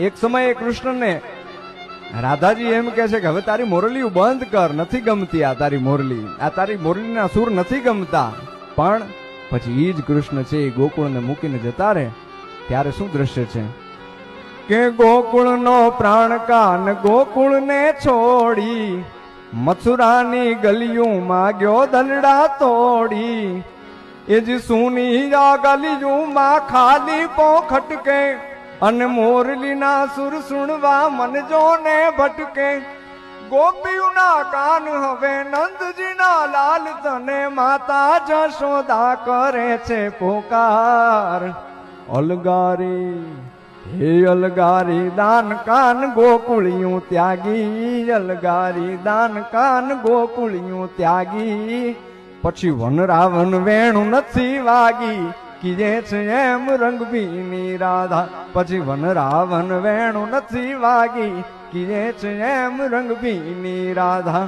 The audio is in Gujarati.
એક સમયે કૃષ્ણને રાધાજી એમ કે છે કે હવે તારી મોરલીઓ બંધ કર, નથી ગમતી આ તારી મોરલી, આ તારી મોરલીના સુર નથી ગમતા. પણ પછી ઈ જ કૃષ્ણ છે એ ગોકુળને મૂકીને જતા રહે ત્યારે શું દ્રશ્ય છે કે ગોકુળનો પ્રાણ કાન ગોકુળને છોડી મથુરાની ગલીઓમાં ગયો દલડા તોડી. એ જ સુની આ ગલીઓમાં ખાલી પોખટકે અને મોરલીના સુર સુણવા મન જોને ભટકે. ગોપીઓના કાન હવે નંદજીના લાલ તને માતા જશોદા કરે છે પોકાર. અલગારી હે અલગારી દાન કાન ગોકુળિયું ત્યાગી, અલગારી દાન કાન ગોકુળિયું ત્યાગી. પછી વન રાવણ વેણું નથી વાગી કીજે છે એમ રંગભીની રાધા. પછી વન રાવણ વેણું નથી વાગી કીજે છે એમ રંગભીની રાધા.